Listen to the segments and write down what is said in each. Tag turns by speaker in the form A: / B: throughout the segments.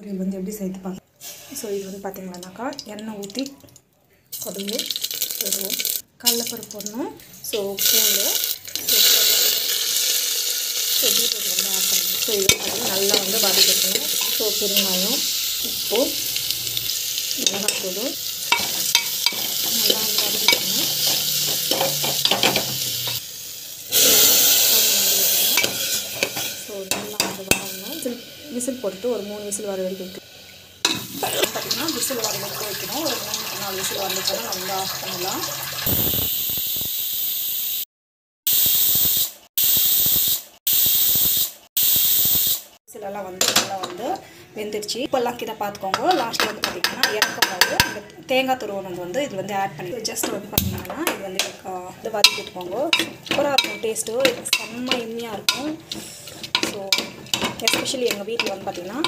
A: இது வந்து எப்படி செய்து பார்க்கலாம். ஸோ இது வந்து பார்த்திங்கன்னாக்கா எண்ணெய் ஊற்றி கடுகு போடுவோம், கடலைப்பருப்பு போடணும், ஸோ பூண்டு, ஸோ பீட்ரூட் வந்து ஆட் பண்ணணும். ஸோ இது பார்த்திங்கன்னா நல்லா வந்து வதக்கிக்கணும். ஸோ பெருங்காயம், உப்பு, மிளகாத்தூள் நல்லா வந்து வதக்கிக்கணும். ஸோ நல்லா வந்து வதங்கணும். விசில் போட்டுட்டு ஒரு 3 விசில் வர வரைக்கும் வைக்கணும். பார்த்திங்கன்னா விசில் வர வரைக்கும் வைக்கணும். ஒரு 3-4 விசில் வந்துச்சுன்னா நம்ம ஆஃப் பண்ணலாம். விசிலெல்லாம் வந்து நல்லா வந்து வெந்துடுச்சு. இப்போல்லாம் கிட்ட பார்த்துக்கோங்க. லாஸ்ட்டில் வந்து பார்த்திங்கன்னா இறக்கும் போது இந்த தேங்காய் துருவல் வந்து இது வந்து ஆட் பண்ணி ஜஸ்ட் வந்து பார்த்திங்கன்னா இது வந்து இது வதக்கி விட்டுக்கோங்க. சூப்பராக இருக்கும் டேஸ்ட்டு, செம்ம இனிமையாக இருக்கும். ஸோ எஸ்பெஷலி எங்கள் வீட்டில் வந்து பார்த்திங்கன்னா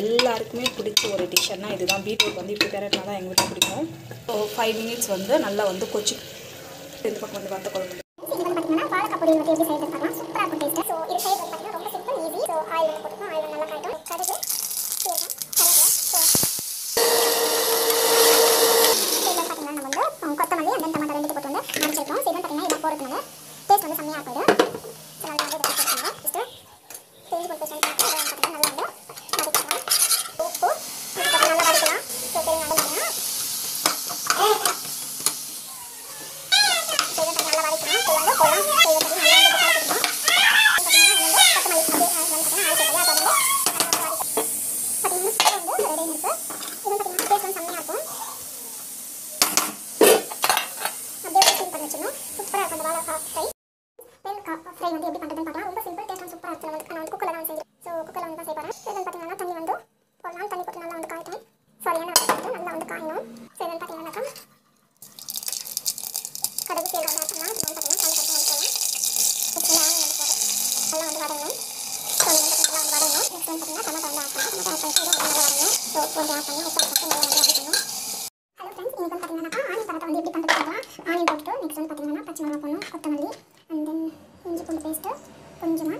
A: எல்லாருக்குமே பிடிச்ச ஒரு டிஷ்ஷன்னா இதுதான். பீட்ரூட் வந்து இப்படி பெரட்டினா தான் எங்கள் வீட்டில் பிடிக்கும். ஸோ 5 மினிட்ஸ் வந்து நல்லா வந்து கொச்சி இந்த பக்கம் வந்து வத்த குழம்பு.
B: இது வந்து பார்த்தீங்கன்னா வாழைக்காய் பொரியல் வந்து எப்படி செய்யறது பார்க்கலாம். சூப்பராக இருக்கும் டேஸ்ட்டு. ஸோ இது செய்யறது பார்த்தீங்கன்னா ரொம்ப சிம்பிள், ஈஸி. ஸோ ஆயில் வந்து போட்டுக்கணும். ஆயில் நல்லா காய்ட்டும். கடுகு, சீரகம், கருவேப்பிலை. ஸோ இதில் பார்த்தீங்கன்னா நம்ம வந்து கொத்தமல்லி அந்த டமாட்டோ 2 போட்டு வந்து அரைச்சிருக்கோம். ஸோ இது பார்த்தீங்கன்னா இதை போடுறதுனால டேஸ்ட் வந்து செம்மையாக போயிடும். ஸோ நல்லா வந்து இதை போட்டுக்கோங்க. ஃபஸ்ட்டு செஞ்சு கொடுத்து பார்த்தீங்கன்னா நல்லா வந்து வதக்கலாம். உப்பு நல்லா வதக்கலாம். ஸோ பெருங்காயம் பார்த்தீங்கன்னா ஃப்ரை வந்து எப்படி பண்ணுறதுன்னு பார்க்கலாம். ரொம்ப சிம்பிள், டேஸ்ட் சூப்பராக இருக்கும். நான் வந்து குக்கரில் தான் செஞ்சேன். ஸோ குக்கரில் வந்து தான் செய்ய போகிறேன். இதில் பார்த்தீங்கன்னா தண்ணி வந்து போடலாம். தண்ணி போட்டு நல்லா வந்து காய்ட்டும். சாரி எண்ணெய் போட்டு நல்லா வந்து காயணும். ஸோ இதில் பார்த்தீங்கன்னாக்கா கடுகு சீரகம் ஆட் பண்ணலாம். இது வந்து பார்த்தீங்கன்னா நல்லா வந்து வதங்கணும். ஸோ இது வந்து நல்லா வந்து வதங்கணும். நெக்ஸ்ட் வந்து பார்த்தீங்கன்னா டமாட்டோ வந்து ஆட் பண்ணலாம். டமாட்டோ ஆட் பண்ணி நல்லா வதங்கணும். ஸோ கொஞ்சம் ஆட் பண்ணி உப்பு போட்டு நல்லா வந்து வதக்கணும். ஹலோ ஃப்ரெண்ட்ஸ், இன்னைக்கு வந்து பார்த்தீங்கன்னாக்கா ஆனியன் பரோட்டா வந்து எப்படி பண்ணுறது பார்க்கலாம். ஆனியன் போட்டு நெக்ஸ்ட் வந்து பார்த்தீங்கன்னா பச்சை மிளகாய் போடணும், கொத்தமல்லி, அண்ட் தென் இஞ்சி பூண்டு பேஸ்ட்டு கொஞ்சமாக,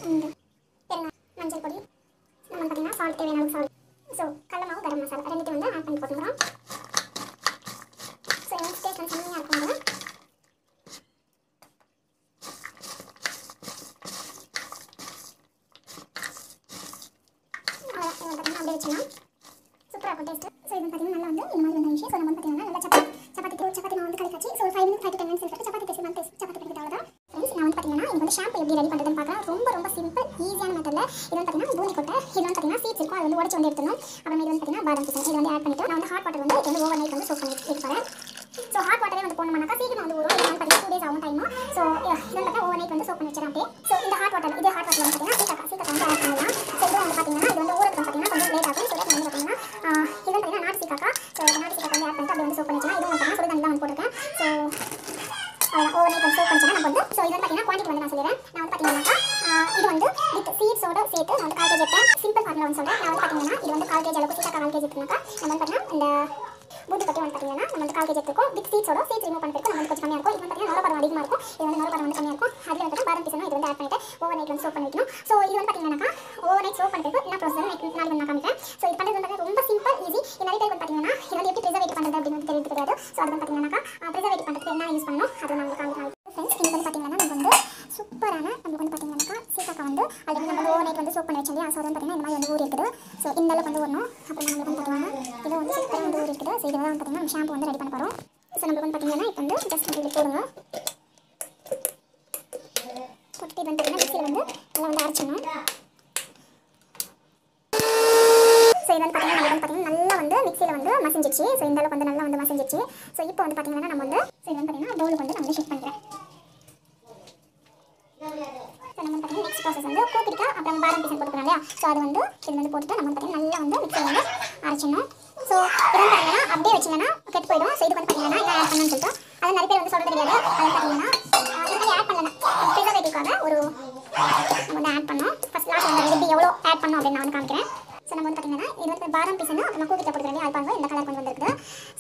B: அண்ட் பெருங்காயம், மஞ்சள் பொடி, நம்ம வந்து பார்த்தீங்கன்னா சால்ட், தேவையான அளவு சால்ட், ஸோ கடலை மாவு, கரம் மசாலா 2 வந்து ஆட் பண்ணி போட்டுக்கிறோம். ஸோ இந்த டேஸ்ட் வந்து செம்மையாக இருக்கும். அப்படியே வச்சுக்கலாம். சூப்பராக இருக்கும் டேஸ்ட்டு. ஸோ இது பார்த்தீங்கன்னா நல்லா வந்து இந்த மாதிரி வந்துச்சு. ஸோ நம்ம வந்து பார்த்தீங்கன்னா நல்லா சப்பாத்தி நான் வந்து கலக்காச்சு. ஸோ 5 to 10 minutes எடுத்து சப்பாத்தி பேசி நான் சப்பாத்தி பிடிக்கிட்டு அவ்வளோதான். ஃப்ரெண்ட்ஸ், நான் வந்து பார்த்தீங்கன்னா இது வந்து ஷாம்பு எப்படி ரெடி பண்ணுறதுன்னு பார்க்கலாம். ரொம்ப சிம்பிள், ஈஸியான மெத்தடில். இது வந்து பார்த்தீங்கன்னா பூந்தி கொட்டை, இது வந்து பார்த்தீங்கன்னா சீட்ஸ் இருக்கும், அது வந்து உடச்சு வந்து எடுத்துணும். அப்புறம் இது வந்து பார்த்தீங்கன்னா பாதாம் பிசன், இது வந்து ஆட் பண்ணிட்டு நான் வந்து ஹாட் வாட்டர் வந்து இது வந்து ஓவர் நைட் வந்து சோக் பண்ணி எடுத்துக்கிறேன். ஸோ ஹாட் வாட்டரே வந்து போனோம்னாக்கா சீக்கிரம் வந்து வரும். இது வந்து பார்த்தீங்கன்னா 2 days ஆகும் டைமும். ஸோ இது வந்து பார்த்தீங்கன்னா ஓவர் நைட் வந்து சோக் பண்ணி வச்சிடறேன் அப்படியே. ஸோ இந்த ஹாட் வாட்டர் வந்து பார்த்தீங்கன்னா சீக்கிரம் வந்து ஆட் பண்ணலாம். ஸோ இது வந்து பார்த்தீங்கன்னா இது வந்து ஊருக்கு பார்த்தீங்கன்னா கொஞ்சம் லேட் ஆகும். ஸோ வந்து பார்த்தீங்கன்னா இது வந்து பார்த்தீங்கன்னா நாட்டு சீக்காக்கா. ஸோ நாட்டு சீக்கா வந்து ஆட் பண்ணிட்டு அப்படியே வந்து சோக் பண்ணி வச்சிடலாம். இதுவும் பார்த்தீங்கன்னா சுடு தண்ணி தான் வந்து போட்டிருக்கேன். ஸோ ஓவர் நைட் வந்து சோக் பண்ணிச்சுன்னா நம்ம வந்து ஸோ இது வந்து பார்த்தீங்கன்னா குவான்டிட்டி வந்து நான் சொல்லிடுறேன். நான் வந்து பார்த்தீங்கன்னாக்கா இது வந்து வித் சீட்ஸோட சேர்த்து நான் வந்து 1/4 kg எடுத்தேன். சிம்பிள் ஃபார்முலா வந்து சொல்கிறேன். நான் வந்து பார்த்தீங்கன்னா இது வந்து 1/4 kg அளவுக்கு சீக்காக்கா 1/4 kg எடுத்துனாக்கா நம்ம வந்து பார்த்தீங்கன்னா இந்த பூந்தி கொட்டை வந்து பார்த்தீங்கன்னா நம்ம வந்து 1/4 kg எடுத்துருக்கோம். வித் சீட்ஸோட சீட்ஸ் ரிமூவ் பண்ணிட்டு நம்ம வந்து கொஞ்சம் கம்மியாக இருக்கும். இது வந்து பார்த்தீங்கன்னா நொரப்பரம் அதிகமாக இருக்கும். இது வந்து நொரப்பரம் வந்து கம்மியாக இருக்கும். அதில் வந்து பாதாம் பிசனும் இது வந்து ஆட் பண்ணிட்டு ஓவர் நைட் வந்து சோக் பண்ணி வைக்கணும். ஸோ இது வந்து பார்த்தீங்கன்னாக்கா ஓவர் நைட் சோக் பண்ணிட்டு என்ன ப்ரோசஸ் நாளைக்கு வந்து நான் காமிக்கிறேன். ஸோ இது பண்ணுறது வந்து ரொம்ப சிம்பிள், ஈஸி. இது நிறைய பேர் வந்து பார்த்தீங்கன்னா இது வந்து எப்படி ப்ரிசர்வேட் பண்ணுறது அப்படின்னு வந்து தெரியுது கிடையாது. ஸோ அது வந்து பார்த்தீங்கன்னாக்கா ப்ரிசர்வேட் பண்ணுறதுக்கு என்ன யூஸ் பண்ணணும் அது நான் காமிக்கிறேன். ஃப்ரெண்ட்ஸ், இது வந்து பார்த்தீங்கன்னா நம்ம வந்து சூப்பரான நமக்கு வந்து பார்த்தீங்கன்னாக்கா சீக்காக்கா வந்து ஆல்ரெடி நம்ம ஓவர் நைட் வந்து சோக் பண்ணி வச்சோம் இல்லையா. ஸோ அது வந்து பார்த்தீங்கன்னா இந்த மாதிரி வந்து ஊறி இருக்குது. ஸோ இந்த அளவுக்கு வந்து ஊறணும். அப்புறம் நம்மளுக்கு வந்து பார்த்தீங்கன்னா இது வந்து சூப்பராக வந்து ஊறி இருக்குது. ஸோ இதில் தான் பார்த்தீங்கன்னா நம்ம ஷாம்பு வந்து ரெடி பண்ண போகிறோம். ஸோ நம்மளுக்கு வந்து பார்த்தீங்கன்னா இப்போ வந்து ஜஸ்ட் இப்படி போடுங்க. போட்டுட்டு இது வந்து பார்த்தீங்கன்னா மிக்சியில் வந்து நல்லா வந்து அரைச்சிடணும். ஸோ இது வந்து பார்த்தீங்கன்னா நம்ம வந்து பார்த்தீங்கன்னா நல்லா வந்து மிக்சியில் வந்து மசிஞ்சிச்சு. ஸோ இந்த அளவுக்கு வந்து நல்லா வந்து மசிஞ்சிச்சு. ஸோ இப்போ வந்து பார்த்தீங்கன்னா நம்ம வந்து ஸோ இது வந்து பார்த்தீங்கன்னா பவுலுக்கு வந்து நம்ம வந்து ஷிஃப்ட் பண்ணிக்கிறேன். ஸோ நம்ம பார்த்தீங்கன்னா நெக்ஸ்ட் ப்ராசஸ் வந்து கூப்பிட்டா அப்புறம் பாதாம் பீசன் போட்டுக்கிறோம் இல்லையா. ஸோ அது வந்து இது வந்து போட்டுட்டு நம்ம பார்த்தீங்கன்னா நல்லா வந்து மிக்சியில் வந்து அரைச்சிடணும். ஸோ இது வந்து பார்த்தீங்கன்னா அப்படியே வச்சிங்கன்னா கெட்டு போயிடும். ஸோ இது வந்து பார்த்தீங்கன்னா என்ன ஆட் பண்ணணும்னு சொல்லிட்டு அது நிறைய பேர் வந்து சொல்கிறது கிடையாது. அது பார்த்தீங்கன்னா இது மாதிரி ஆட் பண்ணலாம். ப்ரிசர்வேட்டிவ்காக ஒரு நம்ம வந்து ஆட் பண்ணோம். ஃபஸ்ட் லாஸ்ட் வந்து எப்படி எவ்வளோ ஆட் பண்ணோம் அப்படின்னு நான் வந்து காமிக்கிறேன். ஸோ நம்ம வந்து பார்த்தீங்கன்னா இது வந்து பாதாம் பீசன் நம்ம கூப்பிட்டு போட்டுக்கிறோம். அது பாருங்க இந்த கலர் கொஞ்சம் வந்துருக்குது.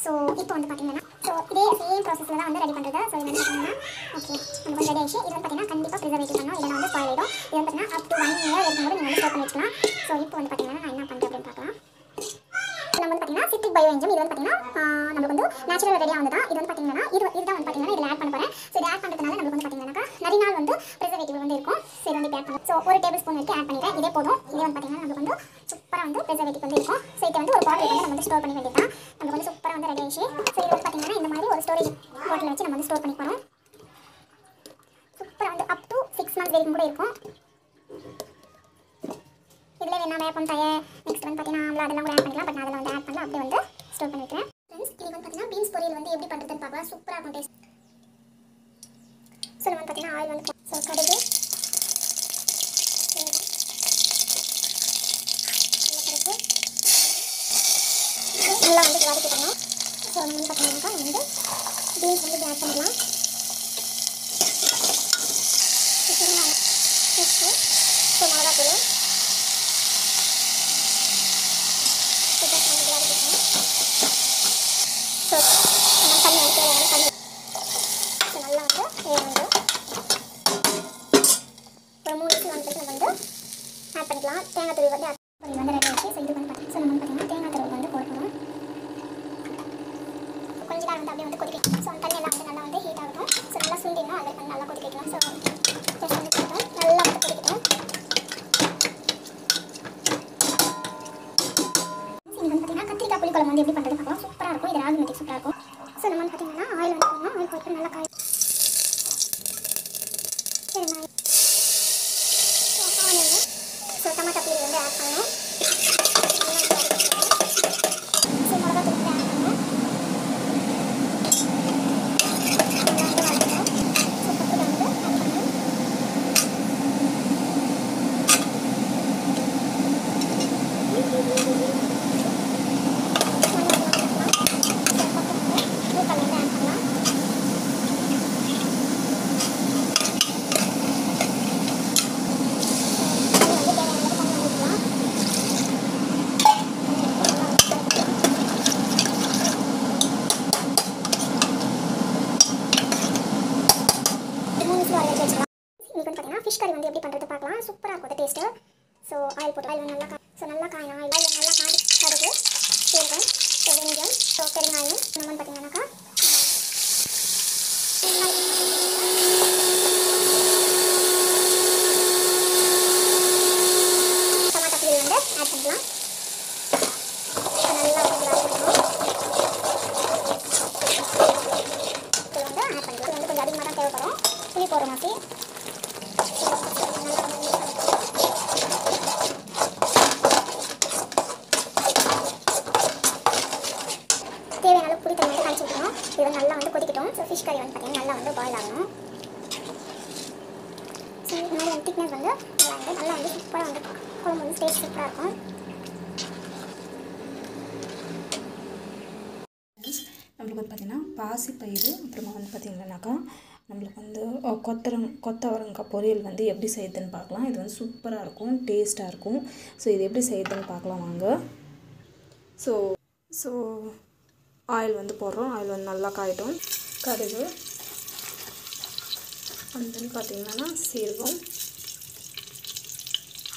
B: ஸோ இப்போ வந்து பார்த்தீங்கன்னா ஸோ இதே சேம் ப்ராசஸில் தான் வந்து ரெடி பண்ணுறது. ஸோ இது வந்து பார்த்தீங்கன்னா ஓகே நம்ம வந்து ரெடி ஆகிடுச்சு. இது வந்து பார்த்தீங்கன்னா கண்டிப்பாக ப்ரிசர்வேட்டிவ் பண்ணணும், இல்லைனா வந்து ஸ்பாயில் ஆகிடும். இது வந்து பார்த்தீங்கன்னா அப் டு 1 year இருக்கும்போது நீங்கள் வந்து ஸ்டோர் பண்ணி வச்சுக்கலாம். ஸோ இப்போ வந்து பார்த்தீங்கன்னா நான் என்ன பண்ணுறேன் அப்படின்னு பயோ என்ஜைம். இது வந்து பார்த்தீங்கன்னா நமக்கு வந்து நேச்சுரல் ரெடியாக வந்து தான். இது வந்து பார்த்தீங்கன்னா இதுதான் வந்து பார்த்தீங்கன்னா இதில் ஆட் பண்ண போகிறேன். ஸோ இது ஆட் பண்ணுறதுனால நமக்கு வந்து பார்த்தீங்கன்னா நிறைய நாள் வந்து ப்ரிசர்வேட்டிவ் வந்து இருக்கும். ஸோ இது வந்து ஆட் பண்ணுறேன். ஸோ 1 டேபிள் ஸ்பூன் வரைக்கும் ஆட் பண்ணிக்கிறேன். இதே போதும். இதே வந்து பார்த்தீங்கன்னா நமக்கு வந்து சூப்பராக வந்து ப்ரிசர்வேட்டிவ் வந்து இருக்கும். ஸோ இதை வந்து ஒரு பாட்டில் வந்து நம்ம வந்து ஸ்டோர் பண்ணி வேண்டியதான். நமக்கு வந்து சூப்பராக வந்து ரெடி ஆயிடுச்சு. ஸோ இது வந்து பார்த்தீங்கன்னா இந்த மாதிரி ஒரு ஸ்டோரேஜ் பாட்டில் வச்சு நம்ம வந்து ஸ்டோர் பண்ணி போகிறோம். சூப்பராக வந்து அப் டு 6 months வரைக்கும் கூட இருக்கும். இதில் வேணா வேப்பம் தய நெக்ஸ்ட் வந்து பார்த்தீங்கன்னா அதெல்லாம் கூட ஆட் பண்ணிக்கலாம். பட் நான் அதில் வந்து ஆட் பண்ணல, அப்படியே வந்து ஸ்டோர் பண்ணி வைக்கிறேன். ஃப்ரெண்ட்ஸ் இது வந்து பார்த்தீங்கன்னா பீன்ஸ் பொரியல் வந்து எப்படி பண்ணுறதுன்னு பார்க்கலாம். சூப்பராக இருக்கும் டேஸ்ட். ஸோ நம்ம வந்து பார்த்தீங்கன்னா ஆயில் வந்து ஸோ கடுகு நல்லா வந்து வதக்கிட்டோம். ஸோ நம்ம வந்து பார்த்தீங்கன்னாக்கா வந்து பீன்ஸ் வந்து ஆட் பண்ணிக்கலாம். ஸோ மிளகாத்தூள் ஸோ நம்ம தண்ணி வந்து தேவையான தண்ணி ஸோ நல்லா வந்து வந்து ஒரு 3 நிமிஷம் வந்து நம்ம வந்து ஆட் பண்ணிக்கலாம். தேங்காய் துருவி வந்து ஆட் பண்ணி வந்து ரெடி ஆச்சு. ஸோ இது வந்து பார்த்தீங்கன்னா நம்ம பார்த்தீங்கன்னா தேங்காய் துருவி வந்து போடணும். கொஞ்ச நேரம் வந்து அப்படியே வந்து கொதிக்கணும். ஸோ அந்த தண்ணி எல்லாம் வந்து நல்லா வந்து ஹீட் ஆகணும். ஸோ நல்லா சுண்டிடணும். அதை வந்து நல்லா கொதிக்கணும். ஸோ ஜஸ்ட் வந்து கொதிக்கணும். நல்லா வந்து கொதிக்கணும். இது வந்து பார்த்தீங்கன்னா கத்திரிக்காய் புளிக்குழம்பு வந்து எப்படி பண்ணுறது பார்க்கலாம். சூப்பராக இருக்கும். இது ராகி மட்டி சூப்பராக இருக்கும். ஸோ நம்ம வந்து பார்த்தீங்கன்னா ஆயில் வந்து போடணும். ஆயில் போட்டு நல்லா காய் சரி நான் ஸோ டமாட்டா பீரி வந்து ஆட் பண்ணணும். ஸோ மிளகாத்தூள் வந்து ஆட் பண்ணணும். ஃபிஷ் கறி வந்து எப்படி பண்ணுறது பார்க்கலாம். சூப்பராக இருக்கும் டேஸ்ட்டு. ஸோ ஆயில் போட்டு ஆயில் நல்லா நல்லா காயணும். ஆயில் நல்லா காய் கடுகு சீரகம் ஸோ வெங்காயம் ஸோ பெருங்காயம் நம்ம வந்து பார்த்தீங்கன்னாக்கா டமாட்டா பீரி வந்து ஆட் பண்ணிக்கலாம். நல்லா வந்து வதக்கணும். இது வந்து ஆட் பண்ணிக்கலாம். இது வந்து கொஞ்சம் அதிகமாக தான் தேவைப்படும். புளி போடுற மாதிரி தேவையான அளவு புளி தண்ணி வந்து கரைச்சி விட்டுணும். இது நல்லா வந்து கொதிக்கட்டும். ஸோ ஃபிஷ் கறி வந்து பார்த்தீங்கன்னா நல்லா வந்து பாயில் ஆகணும். ஸோ இந்த மாதிரி வந்து திக்னஸ் வந்து நல்லா வந்து சூப்பராக வந்து குழம்பு வந்து டேஸ்ட் சூப்பராக இருக்கும்.
A: நம்மளுக்கு வந்து பார்த்திங்கன்னா பாசிப்பயிறு அப்புறமா வந்து பார்த்திங்கன்னாக்கா நம்மளுக்கு வந்து கொத்தவரங்காய் பொரியல் வந்து எப்படி செய்யுதுன்னு பார்க்கலாம். இது வந்து சூப்பராக இருக்கும், டேஸ்ட்டாக இருக்கும். ஸோ இது எப்படி செய்யுதுன்னு பார்க்கலாம் வாங்க. ஸோ ஆயில் வந்து போடுறோம். ஆயில் வந்து நல்லா காயிட்டும். கடுகு வந்து பார்த்திங்கன்னா சீரகம்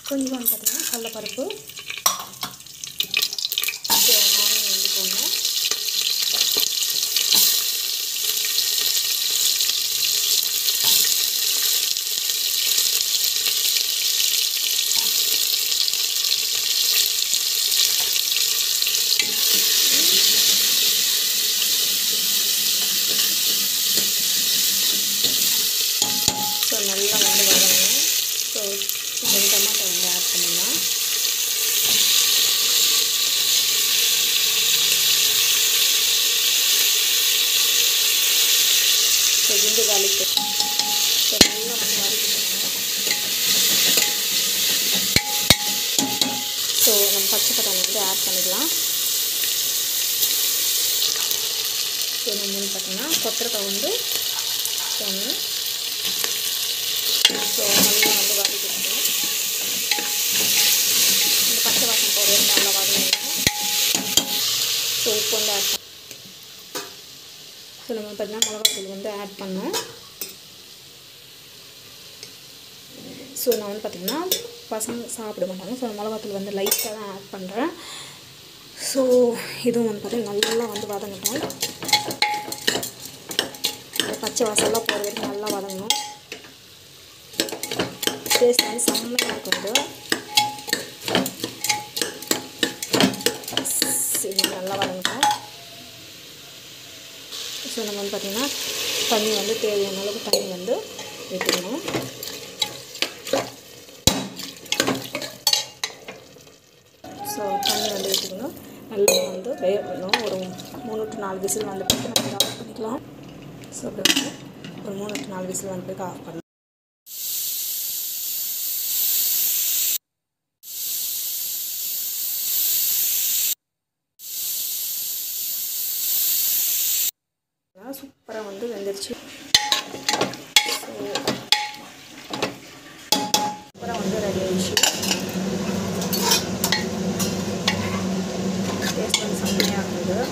A: கொஞ்சம் வந்து பார்த்திங்கன்னா கடலைப்பருப்பு ஆனியன் வந்து போடணும். ஸோ நல்லா வந்து வதங்கணும். ஸோ இப்போ டமாட்டோ வந்து ஆட் பண்ணிடலாம். ஸோ குண்டு காலிக்கு ஸோ நல்லா வந்து வதக்கிக்கணும். ஸோ நம்ம பச்சை பட்டாணி வந்து ஆட் பண்ணிக்கலாம். ஸோ நம்ம வந்து பார்த்திங்கன்னா கொத்தரக்காய் வந்து ஒன்று ஸோ நல்லா வந்து வதக்கிக்கணும். இந்த பச்சை வாசம் போடுறது நல்லா வதங்கணும். ஸோ உப்பு வந்து ஆட் பண்ணணும். ஸோ நம்ம பார்த்தீங்கன்னா மிளகாத்தூள் வந்து ஆட் பண்ணோம். ஸோ நான் வந்து பார்த்திங்கன்னா பசங்க சாப்பிட மாட்டாங்க. ஸோ மிளகாத்தூள் வந்து லைட்டாக தான் ஆட் பண்ணுறேன். ஸோ இதுவும் வந்து பார்த்திங்கன்னா நல்லா வந்து வதங்கட்டும். பச்சை வாசல்லாம் போகிற வரைக்கும் நல்லா வதங்கணும். டேஸ்ட் வந்து செம்மையாக இருக்கும். இது நல்லா வதங்கட்டும். ஸோ நம்ம வந்து பார்த்திங்கன்னா தண்ணி வந்து தேவையான அளவுக்கு தண்ணி வந்து வைக்கணும். ஸோ தண்ணி வந்து வச்சுக்கணும். நல்லா வந்து வேகணும். ஒரு 3 to 4 விசில் வந்து போட்டு நம்ம ஆஃப் பண்ணிக்கலாம். ஸோ அப்படி வந்து ஒரு 3 to 4 விசில் வந்து போய் ஆஃப் பண்ணலாம். சூப்பராக வந்து வெந்துருச்சு. ஸோ சூப்பராக வந்து ரெடி ஆயிடுச்சு. டேஸ்ட் வந்து செம்மையாக இருக்குது.